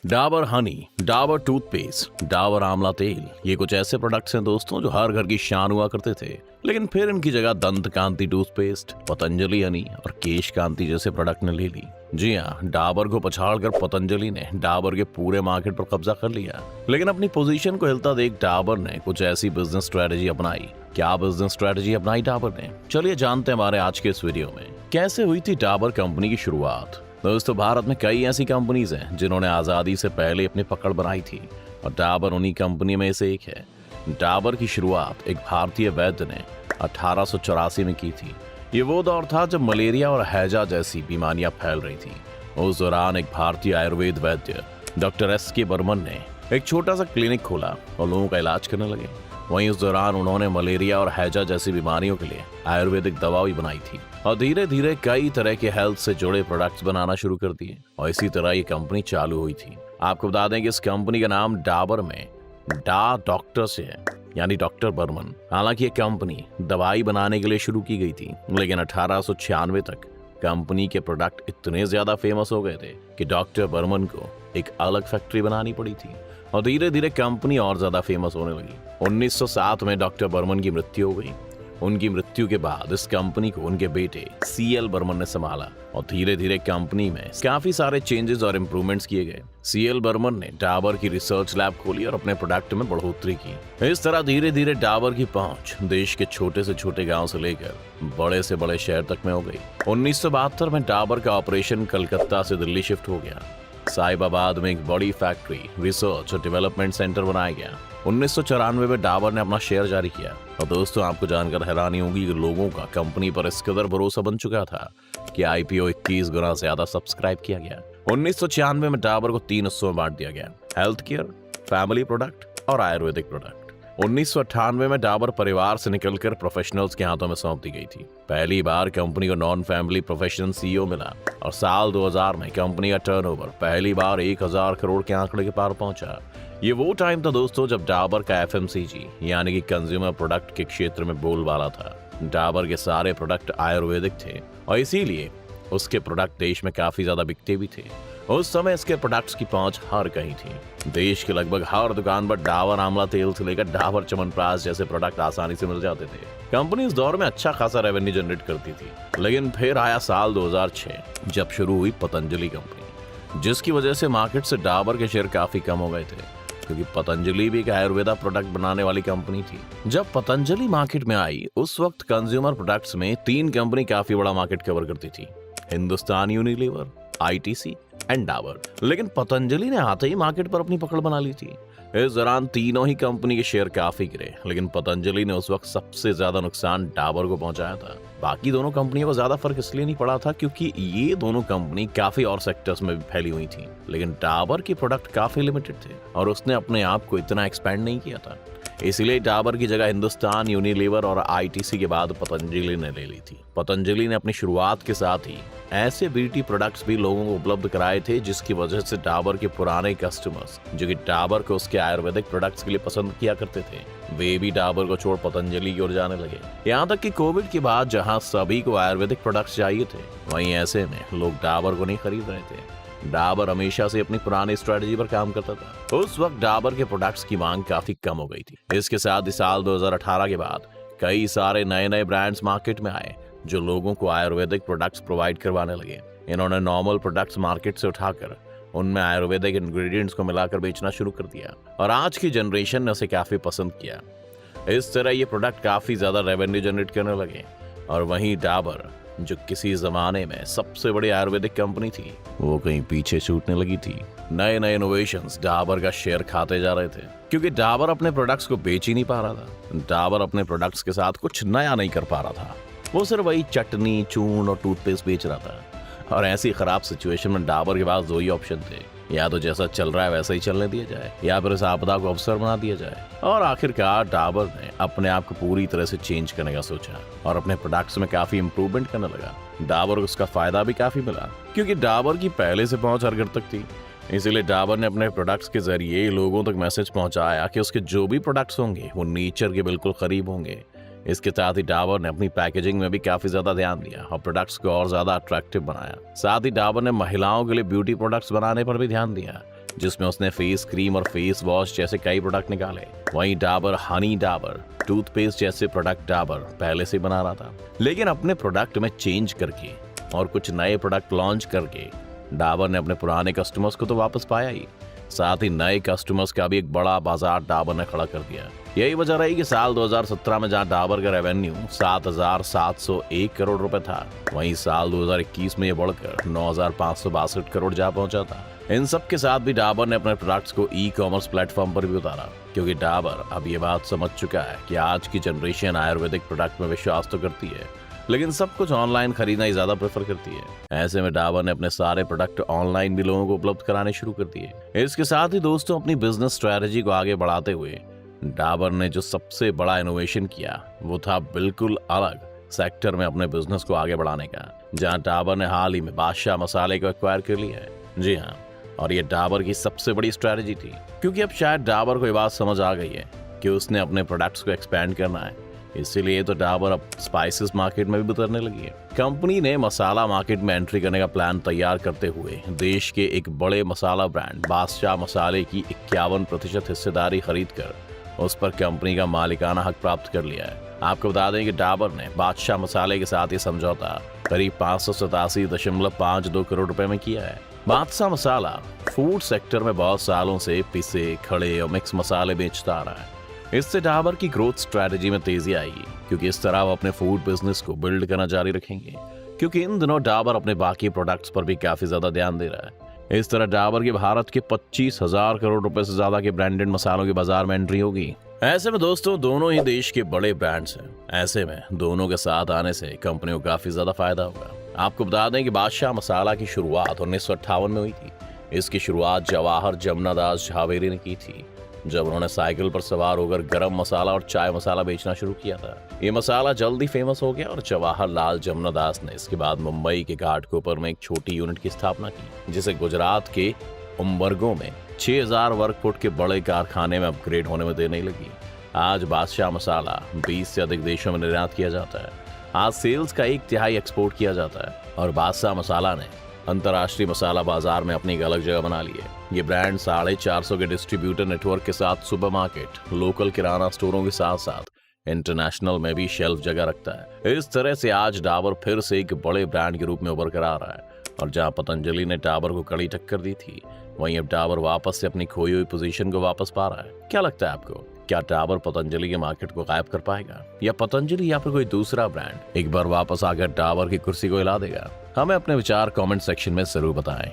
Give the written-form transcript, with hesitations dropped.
Dabur Honey, Dabur toothpaste, Dabur आंवला तेल, ये कुछ ऐसे प्रोडक्ट्स हैं दोस्तों जो हर घर की शान हुआ करते थे। लेकिन फिर इनकी जगह दंत कांति टूथपेस्ट, पतंजलि हनी और केश कांति जैसे प्रोडक्ट ने ले ली। जी हाँ, डाबर को पछाड़कर पतंजलि ने डाबर के पूरे मार्केट पर कब्जा कर लिया। लेकिन अपनी पोजीशन को हिलता देख डाबर ने कुछ ऐसी बिजनेस स्ट्रेटेजी अपनाई। क्या बिजनेस स्ट्रेटेजी अपनाई डाबर ने? चलिए जानते हैं हमारे आज के इस वीडियो में। कैसे हुई थी डाबर कंपनी की शुरुआत। दोस्तों, भारत में कई ऐसी कंपनीज हैं जिन्होंने आजादी से पहले अपनी पकड़ बनाई थी और डाबर उन्हीं कंपनी में से एक है। डाबर की शुरुआत एक भारतीय वैद्य ने 1884 में की थी। ये वो दौर था जब मलेरिया और हैजा जैसी बीमारियां फैल रही थी। उस दौरान एक भारतीय आयुर्वेद वैद्य डॉक्टर एस.के. बर्मन ने एक छोटा सा क्लिनिक खोला और लोगों का इलाज करने लगे। वहीं उस दौरान उन्होंने मलेरिया और हैजा जैसी बीमारियों के लिए आयुर्वेदिक दवा भी बनाई थी और धीरे धीरे कई तरह के हेल्थ से जुड़े प्रोडक्ट्स बनाना शुरू कर दिए और इसी तरह ये कंपनी चालू हुई थी। आपको बता दें कि इस कंपनी का नाम डाबर में डॉक्टर से है, यानी डॉक्टर बर्मन। हालांकि ये कंपनी दवाई बनाने के लिए शुरू की गई थी, लेकिन 1896 तक कंपनी के प्रोडक्ट इतने ज्यादा फेमस हो गए थे कि डॉक्टर बर्मन को एक अलग फैक्ट्री बनानी पड़ी थी और धीरे धीरे कंपनी और ज्यादा फेमस होने लगी। 1907 में डॉक्टर बर्मन की मृत्यु हो गई। उनकी मृत्यु के बाद इस कंपनी को उनके बेटे सी.एल. बर्मन ने संभाला और धीरे धीरे कंपनी में काफी सारे चेंजेस और इम्प्रूवमेंट्स किए गए। सी.एल. बर्मन ने डाबर की रिसर्च लैब खोली और अपने प्रोडक्ट में बढ़ोतरी की। इस तरह धीरे धीरे डाबर की पहुंच देश के छोटे से छोटे गांव से लेकर बड़े से बड़े शहर तक में हो गई। 1972 में डाबर का ऑपरेशन कलकत्ता से दिल्ली शिफ्ट हो गया। साहिबाबाद में एक बड़ी फैक्ट्री, रिसर्च और डेवलपमेंट सेंटर बनाया गया। 1994 में डाबर ने अपना शेयर जारी किया और दोस्तों, आपको जानकर हैरानी होगी कि लोगों का कंपनी पर इस कदर भरोसा बन चुका था कि आईपीओ 21 गुना ज्यादा सब्सक्राइब किया गया। 1996 में डाबर को 3 हिस्सों में बांट दिया गया: हेल्थ केयर, फैमिली प्रोडक्ट और आयुर्वेदिक प्रोडक्ट। 1998 में डाबर परिवार से निकलकर प्रोफेशनल्स के हाथों में सौंप दी गई थी। पहली बार कंपनी को नॉन फैमिली प्रोफेशनल सीईओ मिला और साल 2000 में कंपनी का टर्नओवर पहली बार 1000 करोड़ के आंकड़े के पार पहुंचा। ये वो टाइम था दोस्तों जब डाबर का एफएमसीजी यानी कि कंज्यूमर प्रोडक्ट के क्षेत्र में बोलबाला था। डाबर के सारे प्रोडक्ट आयुर्वेदिक थे और इसीलिए उसके प्रोडक्ट देश में काफी ज्यादा बिकते भी थे। उस समय इसके प्रोडक्ट्स की पहुंच हर कहीं थी। देश के लगभग हर दुकान पर डाबर आंवला तेल से लेकर डाबर च्यवनप्राश जैसे प्रोडक्ट आसानी से मिल जाते थे। कंपनी इस दौर में अच्छा खासा रेवेन्यू जनरेट करती थी। लेकिन फिर आया साल 2006 जब शुरू हुई पतंजलि कंपनी, जिसकी वजह से मार्केट से डाबर के शेयर काफी कम हो गए थे, क्योंकि पतंजलि भी एक आयुर्वेदा प्रोडक्ट बनाने वाली कंपनी थी। जब पतंजलि मार्केट में आई उस वक्त कंज्यूमर प्रोडक्ट्स में 3 कंपनी काफी बड़ा मार्केट कवर करती थी: Hindustan Unilever, ITC and Dabur. लेकिन पतंजलि ने आते ही मार्केट पर अपनी पकड़ बना ली थी। इस दौरान तीनों ही कंपनी के शेयर काफी गिरे, लेकिन पतंजलि ने उस वक्त सबसे ज्यादा नुकसान डाबर को पहुंचाया था। बाकी दोनों कंपनियों को ज्यादा फर्क इसलिए नहीं पड़ा था क्योंकि ये दोनों कंपनी काफी और सेक्टर्स में भी फैली हुई थी, लेकिन डाबर के प्रोडक्ट काफी लिमिटेड थे और उसने अपने आप को इतना एक्सपेंड नहीं किया था। इसलिए डाबर की जगह हिंदुस्तान यूनिलीवर और आईटीसी के बाद पतंजलि ने ले ली थी। पतंजलि ने अपनी शुरुआत के साथ ही ऐसे ब्यूटी प्रोडक्ट्स भी लोगों को उपलब्ध कराए थे, जिसकी वजह से डाबर के पुराने कस्टमर्स जो कि डाबर को उसके आयुर्वेदिक प्रोडक्ट्स के लिए पसंद किया करते थे, वे भी डाबर को छोड़ पतंजलि की ओर जाने लगे। यहाँ तक कि कोविड के बाद जहाँ सभी को आयुर्वेदिक प्रोडक्ट्स चाहिए थे, वहीं ऐसे में लोग डाबर को नहीं खरीद रहे थे। डाबर हमेशा से अपनी पुरानी स्ट्रेटजी पर काम करता था। उस वक्त डाबर के प्रोडक्ट्स की मांग काफी कम हो गई थी। इसके साथ ही साल 2018 के बाद कई सारे नए नए ब्रांड्स मार्केट में आए जो लोगों को आयुर्वेदिक प्रोडक्ट्स प्रोवाइड करवाने लगे। इन्होंने नॉर्मल प्रोडक्ट्स मार्केट से उठाकर उनमें आयुर्वेदिक इंग्रेडिएंट्स को मिलाकर बेचना शुरू कर दिया और आज की जनरेशन ने उसे काफी पसंद किया। इस तरह ये प्रोडक्ट काफी ज्यादा रेवेन्यू जनरेट करने लगे और वहीं डाबर, जो किसी जमाने में सबसे बड़ी आयुर्वेदिक कंपनी थी, वो कहीं पीछे छूटने लगी थी। नए नए इनोवेशंस डाबर का शेयर खाते जा रहे थे क्योंकि डाबर अपने प्रोडक्ट्स को बेच ही नहीं पा रहा था। डाबर अपने प्रोडक्ट्स के साथ कुछ नया नहीं कर पा रहा था। वो सिर्फ वही चटनी, चूर्ण और टूथपेस्ट बेच रहा था और ऐसी खराब सिचुएशन में डाबर के पास 2 ही ऑप्शन थे: या तो जैसा चल रहा है वैसा ही चलने दिया जाए या फिर इस आपदा को अवसर बना दिया जाए। और आखिरकार डाबर ने अपने आप को पूरी तरह से चेंज करने का सोचा और अपने प्रोडक्ट्स में काफी इंप्रूवमेंट करने लगा। डाबर को उसका फायदा भी काफी मिला क्योंकि डाबर की पहले से पहुंच हर घर तक थी। इसीलिए डाबर ने अपने प्रोडक्ट्स के जरिए लोगों तक मैसेज पहुंचाया कि उसके जो भी प्रोडक्ट्स होंगे वो नेचर के बिल्कुल करीब होंगे। इसके साथ ही डाबर ने अपनी पैकेजिंग में भी काफी ज्यादा ध्यान दिया और प्रोडक्ट्स को और ज्यादा अट्रैक्टिव बनाया। साथ ही डाबर ने महिलाओं के लिए ब्यूटी प्रोडक्ट्स बनाने पर भी ध्यान दिया जिसमें उसने फेस क्रीम और फेस वॉश जैसे कई प्रोडक्ट निकाले। वहीं डाबर हनी डाबर टूथपेस्ट जैसे प्रोडक्ट डाबर पहले से बना रहा था, लेकिन अपने प्रोडक्ट में चेंज करके और कुछ नए प्रोडक्ट लॉन्च करके डाबर ने अपने पुराने कस्टमर्स को तो वापस पाया ही, साथ ही नए कस्टमर्स का भी एक बड़ा बाजार डाबर ने खड़ा कर दिया। यही वजह रही कि साल 2017 में जहां डाबर का रेवेन्यू 7,701 करोड़ रुपए था, वहीं साल 2021 में ये बढ़कर 9,562 करोड़ जा पहुंचा था। इन सब के साथ भी डाबर ने अपने प्रोडक्ट्स को ई कॉमर्स प्लेटफॉर्म पर भी उतारा, क्योंकि डाबर अब ये बात समझ चुका है कि आज की जनरेशन आयुर्वेदिक प्रोडक्ट में विश्वास तो करती है, लेकिन सब कुछ ऑनलाइन खरीदना ही ज्यादा प्रेफर करती है। ऐसे में डाबर ने अपने सारे प्रोडक्ट ऑनलाइन भी लोगों को उपलब्ध कराने शुरू कर दिए। इसके साथ ही दोस्तों, अपनी बिजनेस स्ट्रेटजी को आगे बढ़ाते हुए डाबर ने जो सबसे बड़ा इनोवेशन किया वो था बिल्कुल अलग सेक्टर में अपने बिजनेस को आगे बढ़ाने का, जहां डाबर ने हाल ही में बादशाह मसाले को एक्वायर कर लिया है। जी हाँ, और ये डाबर की सबसे बड़ी स्ट्रेटजी थी, क्योंकि अब शायद डाबर को ये बात समझ आ गई है कि उसने अपने प्रोडक्ट्स को एक्सपेंड करना है। इसीलिए तो डाबर अब स्पाइसेस मार्केट में भी उतरने लगी है। कंपनी ने मसाला मार्केट में एंट्री करने का प्लान तैयार करते हुए देश के एक बड़े मसाला ब्रांड बादशाह मसाले की 51% हिस्सेदारी खरीदकर उस पर कंपनी का मालिकाना हक प्राप्त कर लिया है। आपको बता दें कि डाबर ने बादशाह मसाले के साथ ये समझौता करीब 587.52 करोड़ रुपए में किया है। बादशाह मसाला फूड सेक्टर में बहुत सालों से पिसे, खड़े और मिक्स मसाले बेचता आ रहा है। इससे डाबर की ग्रोथ स्ट्रेटजी में तेजी आएगी, क्योंकि इस तरह वो अपने फूड बिजनेस को बिल्ड करना जारी रखेंगे, क्योंकि इन दिनों डाबर अपने बाकी प्रोडक्ट्स पर भी काफी ज्यादा ध्यान दे रहा है। इस तरह डाबर की भारत के 25,000 करोड़ रुपए से ज्यादा के ब्रांडेड मसालों के बाजार में एंट्री होगी। ऐसे में दोस्तों, दोनों ही देश के बड़े ब्रांड्स हैं। ऐसे में दोनों के साथ आने से कंपनी को काफी ज्यादा फायदा होगा। आपको बता दें कि बादशाह मसाला की शुरुआत 1958 में हुई थी। इसकी शुरुआत जवाहर जमनादास झावेरी ने की थी, जब उन्होंने साइकिल पर सवार होकर गरम मसाला और चाय मसाला बेचना शुरू किया था। ये मसाला जल्दी फेमस हो गया और जवाहरलाल जमनादास ने इसके बाद मुंबई के घाटकोपर में एक छोटी यूनिट की स्थापना की, जिसे गुजरात के उम्बरगो में 6,000 वर्ग फुट के बड़े कारखाने में अपग्रेड होने में देर नहीं लगी। आज बादशाह मसाला 20 से अधिक देशों में निर्यात किया जाता है। आज सेल्स का 1/3 एक्सपोर्ट किया जाता है और बादशाह मसाला ने अंतर्राष्ट्रीय मसाला बाजार में अपनी एक अलग जगह बना ली है। ये ब्रांड 450 के डिस्ट्रीब्यूटर नेटवर्क के साथ सुपरमार्केट, लोकल किराना स्टोरों के साथ साथ इंटरनेशनल में भी शेल्फ जगह रखता है। इस तरह से आज डाबर फिर से एक बड़े ब्रांड के रूप में उभर कर आ रहा है, और जहां पतंजलि ने डाबर को कड़ी टक्कर दी थी, वहीं अब डाबर वापस से अपनी खोई हुई पोजीशन को वापस पा रहा है। क्या लगता है आपको, क्या डाबर पतंजलि के मार्केट को गायब कर पाएगा, या पतंजलि या फिर कोई दूसरा ब्रांड एक बार वापस आकर डाबर की कुर्सी को हिला देगा? हमें अपने विचार कमेंट सेक्शन में जरूर बताएं।